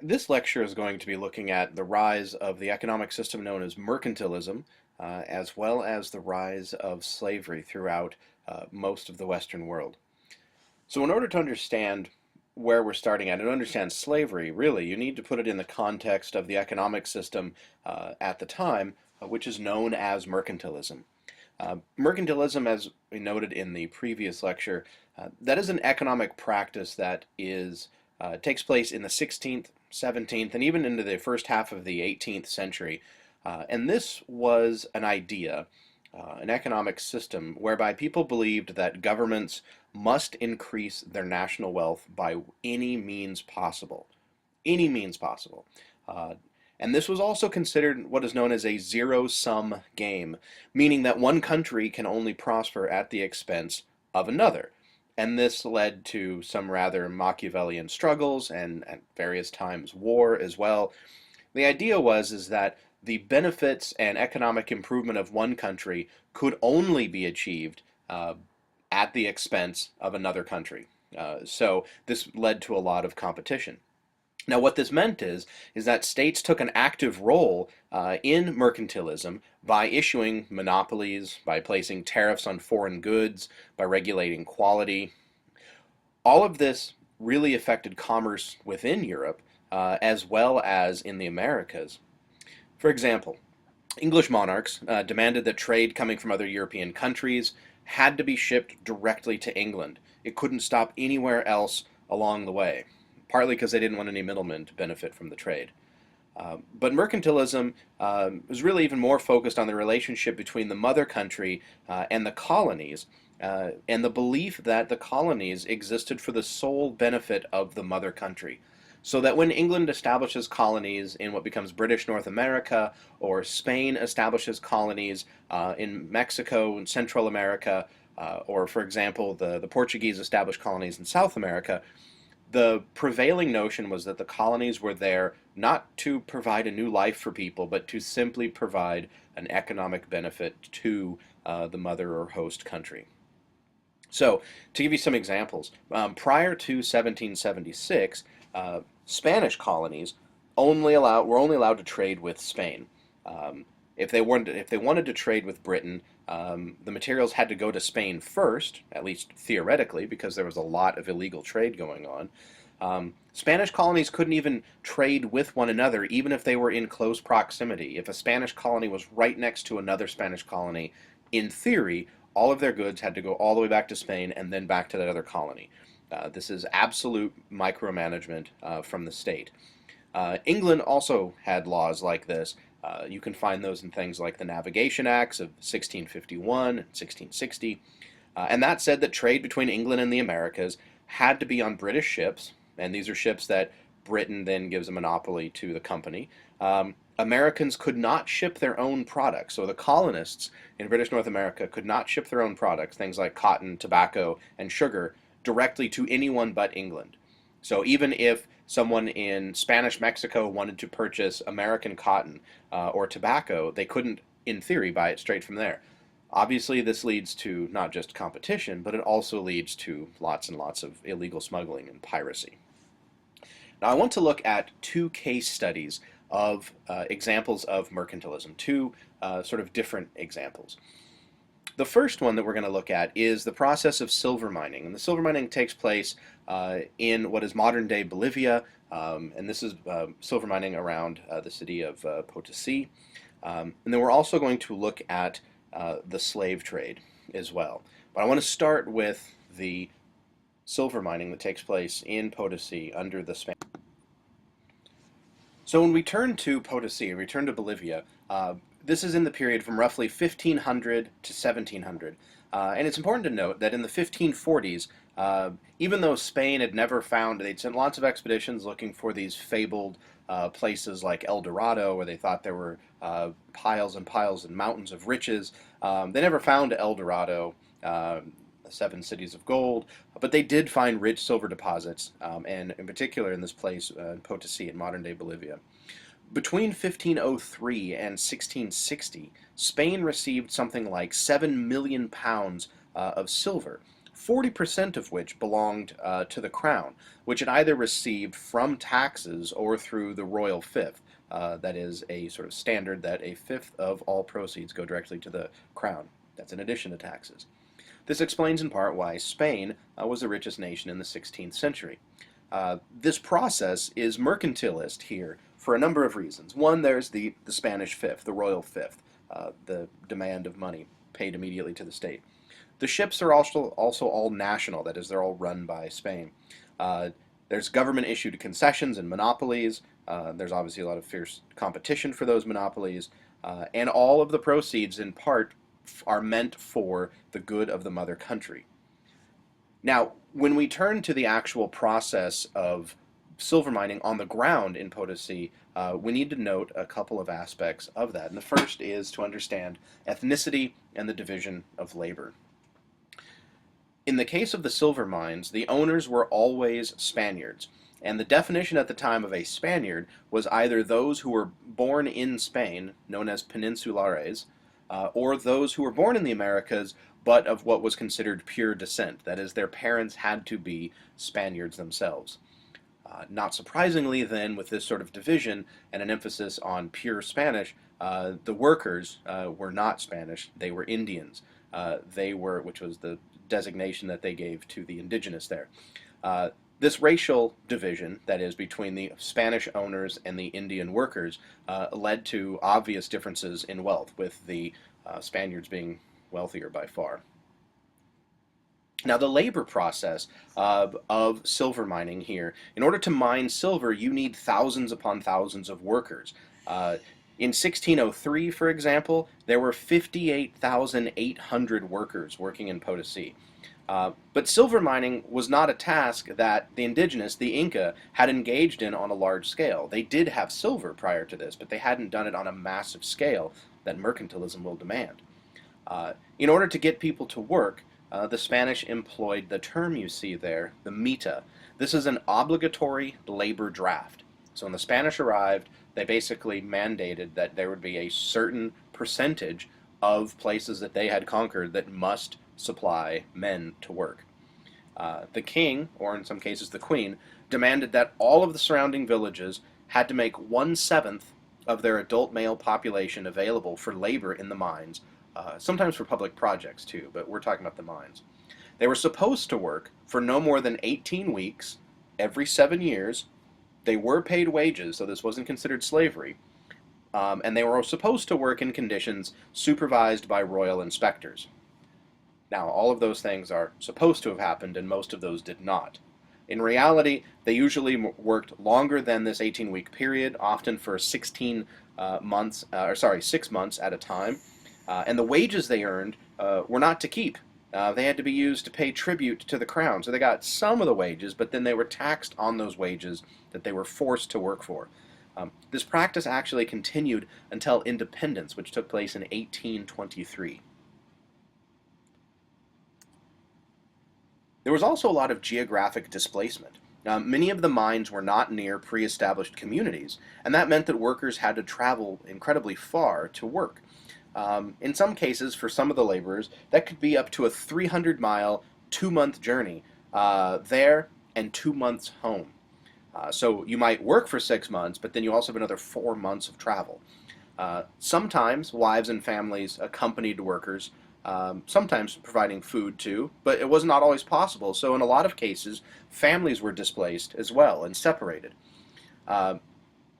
This lecture is going to be looking at the rise of the economic system known as mercantilism, as well as the rise of slavery throughout most of the Western world. So in order to understand where we're starting at and understand slavery, really, you need to put it in the context of the economic system at the time, which is known as mercantilism. Mercantilism, as we noted in the previous lecture, that is an economic practice that takes place in the 16th, 17th, and even into the first half of the 18th century. And this was an idea, an economic system, whereby people believed that governments must increase their national wealth by any means possible. Any means possible. Uh, and this was also considered what is known as a zero-sum game, meaning that one country can only prosper at the expense of another. And this led to some rather Machiavellian struggles and at various times war as well. The idea is that the benefits and economic improvement of one country could only be achieved at the expense of another country. So this led to a lot of competition. Now, what this meant is that states took an active role in mercantilism by issuing monopolies, by placing tariffs on foreign goods, by regulating quality. All of this really affected commerce within Europe as well as in the Americas. For example, English monarchs demanded that trade coming from other European countries had to be shipped directly to England. It couldn't stop anywhere else along the way, partly because they didn't want any middlemen to benefit from the trade. But mercantilism was really even more focused on the relationship between the mother country and the colonies, and the belief that the colonies existed for the sole benefit of the mother country. So that when England establishes colonies in what becomes British North America, or Spain establishes colonies in Mexico and Central America, or for example, the Portuguese established colonies in South America, the prevailing notion was that the colonies were there not to provide a new life for people, but to simply provide an economic benefit to the mother or host country. So, to give you some examples, prior to 1776, Spanish colonies were only allowed to trade with Spain. If they wanted to trade with Britain, the materials had to go to Spain first, at least theoretically, because there was a lot of illegal trade going on. Spanish colonies couldn't even trade with one another, even if they were in close proximity. If a Spanish colony was right next to another Spanish colony, in theory, all of their goods had to go all the way back to Spain and then back to that other colony. This is absolute micromanagement from the state. England also had laws like this. You can find those in things like the Navigation Acts of 1651 and 1660. And that said that trade between England and the Americas had to be on British ships, and these are ships that Britain then gives a monopoly to the company. Americans could not ship their own products. So the colonists in British North America could not ship their own products, things like cotton, tobacco, and sugar, directly to anyone but England. So even if someone in Spanish Mexico wanted to purchase American cotton or tobacco, they couldn't, in theory, buy it straight from there. Obviously, this leads to not just competition, but it also leads to lots and lots of illegal smuggling and piracy. Now, I want to look at two case studies of examples of mercantilism, two sort of different examples. The first one that we're going to look at is the process of silver mining. And the silver mining takes place in what is modern-day Bolivia, and this is silver mining around the city of Potosi. And then we're also going to look at the slave trade as well. But I want to start with the silver mining that takes place in Potosi under the Spanish. So when we turn to Potosi, we turn to Bolivia, this is in the period from roughly 1500 to 1700. And it's important to note that in the 1540s, even though Spain had never found, they'd sent lots of expeditions looking for these fabled places like El Dorado, where they thought there were piles and piles and mountains of riches. They never found El Dorado, the seven cities of gold, but they did find rich silver deposits, and in particular in this place, in Potosi in modern-day Bolivia. Between 1503 and 1660, Spain received something like 7 million pounds of silver, 40% of which belonged to the crown, which it either received from taxes or through the royal fifth. That is a sort of standard that a fifth of all proceeds go directly to the crown. That's in addition to taxes. This explains in part why Spain was the richest nation in the 16th century. This process is mercantilist here for a number of reasons. One, there's the Spanish fifth, the royal fifth, the demand of money paid immediately to the state. The ships are also all national, that is, they're all run by Spain. There's government-issued concessions and monopolies. There's obviously a lot of fierce competition for those monopolies. And all of the proceeds, in part, are meant for the good of the mother country. Now, when we turn to the actual process of silver mining on the ground in Potosi, we need to note a couple of aspects of that. And the first is to understand ethnicity and the division of labor. In the case of the silver mines, the owners were always Spaniards, and the definition at the time of a Spaniard was either those who were born in Spain, known as peninsulares, or those who were born in the Americas, but of what was considered pure descent. That is, their parents had to be Spaniards themselves. Not surprisingly, then, with this sort of division and an emphasis on pure Spanish, the workers were not Spanish, they were Indians. Which was the designation that they gave to the indigenous there. This racial division, that is, between the Spanish owners and the Indian workers, led to obvious differences in wealth, with the Spaniards being wealthier by far. Now, the labor process of silver mining here, in order to mine silver, you need thousands upon thousands of workers. In 1603, for example, there were 58,800 workers working in Potosi. But silver mining was not a task that the indigenous, the Inca, had engaged in on a large scale. They did have silver prior to this, but they hadn't done it on a massive scale that mercantilism will demand. In order to get people to work, the Spanish employed the term you see there, the mita. This is an obligatory labor draft. So when the Spanish arrived, they basically mandated that there would be a certain percentage of places that they had conquered that must supply men to work. The king, or in some cases the queen, demanded that all of the surrounding villages had to make 1/7 of their adult male population available for labor in the mines, sometimes for public projects too, but we're talking about the mines. They were supposed to work for no more than 18 weeks every 7 years. They were paid wages, so this wasn't considered slavery, and they were supposed to work in conditions supervised by royal inspectors. Now, all of those things are supposed to have happened, and most of those did not. In reality, they usually worked longer than this 18-week period, often for 6 months at a time, and the wages they earned were not to keep. They had to be used to pay tribute to the crown. So they got some of the wages, but then they were taxed on those wages that they were forced to work for. This practice actually continued until independence, which took place in 1823. There was also a lot of geographic displacement. Many of the mines were not near pre-established communities, and that meant that workers had to travel incredibly far to work. In some cases, for some of the laborers, that could be up to a 300-mile, 2-month journey there and 2 months home. So you might work for 6 months, but then you also have another 4 months of travel. Sometimes wives and families accompanied workers, sometimes providing food too, but it was not always possible. So in a lot of cases, families were displaced as well and separated.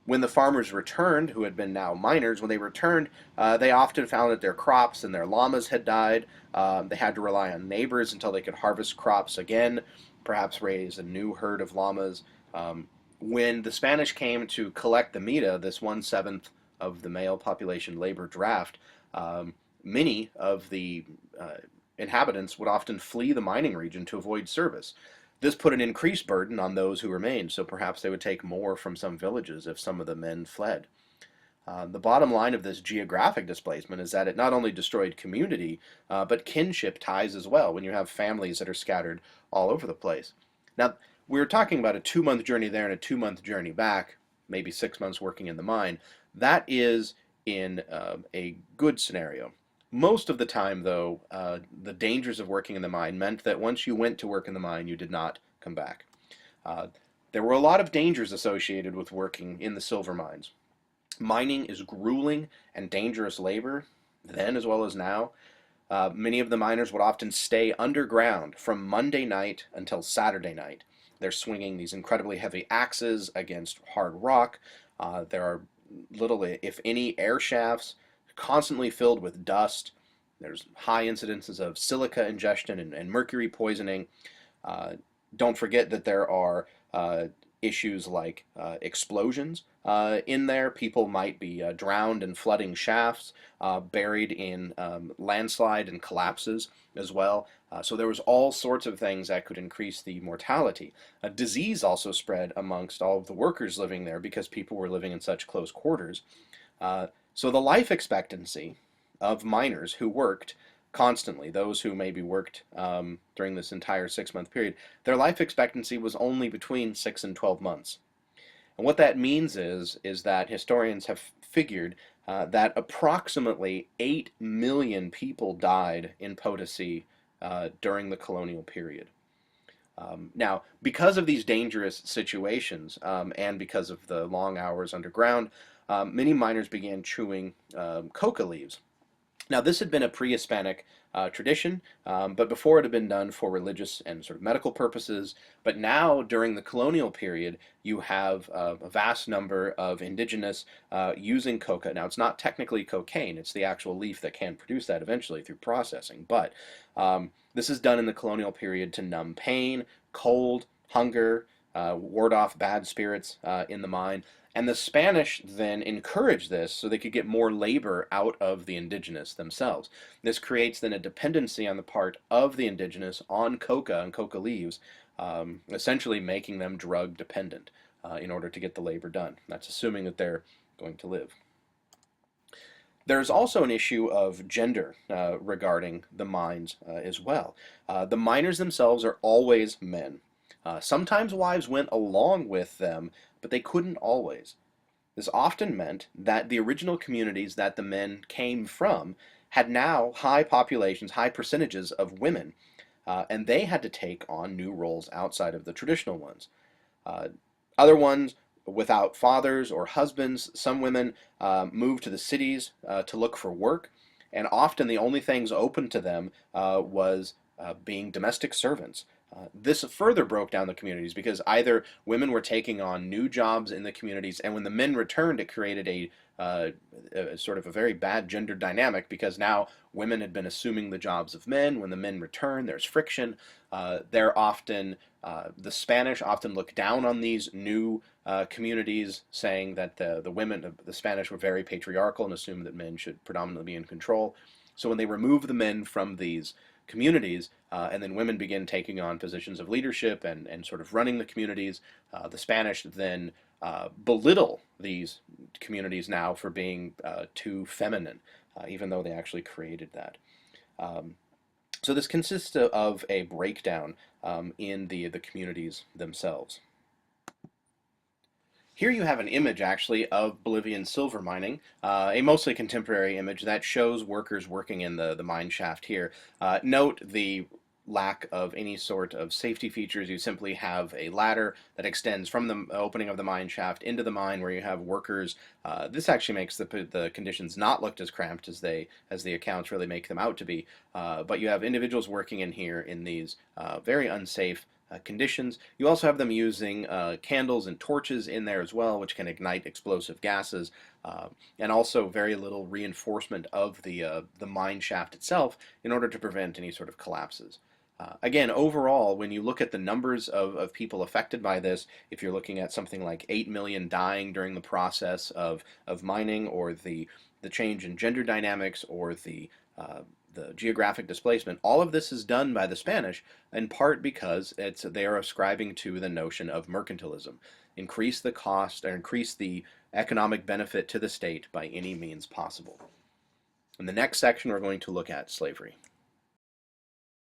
When the farmers returned, who had been now miners, when they returned, they often found that their crops and their llamas had died. They had to rely on neighbors until they could harvest crops again, perhaps raise a new herd of llamas. When the Spanish came to collect the mita, this 1/7 of the male population labor draft, many of the inhabitants would often flee the mining region to avoid service. This put an increased burden on those who remained, so perhaps they would take more from some villages if some of the men fled. The bottom line of this geographic displacement is that it not only destroyed community, but kinship ties as well, when you have families that are scattered all over the place. Now, we were talking about a 2-month journey there and a 2-month journey back, maybe 6 months working in the mine. That is in a good scenario. Most of the time, though, the dangers of working in the mine meant that once you went to work in the mine, you did not come back. Uh, there were a lot of dangers associated with working in the silver mines. Mining is grueling and dangerous labor, then as well as now. Many of the miners would often stay underground from Monday night until Saturday night. They're swinging these incredibly heavy axes against hard rock. There are little, if any, air shafts constantly filled with dust. There's high incidences of silica ingestion and mercury poisoning. Uh, don't forget that there are issues like explosions in there. People might be drowned in flooding shafts, buried in landslide and collapses as well. So there was all sorts of things that could increase the mortality. A disease also spread amongst all of the workers living there because people were living in such close quarters. So the life expectancy of miners who worked constantly, those who maybe worked during this entire 6 month period, their life expectancy was only between 6 and 12 months. And what that means is that historians have figured that approximately 8 million people died in Potosi during the colonial period. Now, because of these dangerous situations and because of the long hours underground, many miners began chewing coca leaves. Now, this had been a pre-Hispanic tradition, but before it had been done for religious and sort of medical purposes. But now, during the colonial period, you have a vast number of indigenous using coca. Now, it's not technically cocaine, it's the actual leaf that can produce that eventually through processing. But this is done in the colonial period to numb pain, cold, hunger, ward off bad spirits in the mine. And the Spanish then encouraged this so they could get more labor out of the indigenous themselves. This creates then a dependency on the part of the indigenous on coca and coca leaves, essentially making them drug dependent in order to get the labor done. That's assuming that they're going to live. There's also an issue of gender regarding the mines as well. The miners themselves are always men. Sometimes wives went along with them, but they couldn't always. This often meant that the original communities that the men came from had now high populations, high percentages of women, and they had to take on new roles outside of the traditional ones. Uh, Other ones without fathers or husbands, some women moved to the cities to look for work, and often the only things open to them was being domestic servants. This further broke down the communities because either women were taking on new jobs in the communities, and when the men returned, it created a sort of a very bad gender dynamic because now women had been assuming the jobs of men. When the men return, there's friction. The Spanish often look down on these new communities, saying that the women, the Spanish, were very patriarchal and assumed that men should predominantly be in control. So when they remove the men from these communities, and then women begin taking on positions of leadership and sort of running the communities. The Spanish then belittle these communities now for being too feminine, even though they actually created that. So this consists of a breakdown in the communities themselves. Here you have an image, actually, of Bolivian silver mining, a mostly contemporary image that shows workers working in the mine shaft here. Note the lack of any sort of safety features. You simply have a ladder that extends from the opening of the mine shaft into the mine where you have workers. This actually makes the conditions not look as cramped as the accounts really make them out to be. But you have individuals working in here in these very unsafe conditions. You also have them using candles and torches in there as well, which can ignite explosive gases, and also very little reinforcement of the mine shaft itself in order to prevent any sort of collapses. Again, overall, when you look at the numbers of people affected by this, if you're looking at something like 8 million dying during the process of mining, or the change in gender dynamics, or the geographic displacement, all of this is done by the Spanish, in part because they are ascribing to the notion of mercantilism. Increase the cost or increase the economic benefit to the state by any means possible. In the next section, we're going to look at slavery.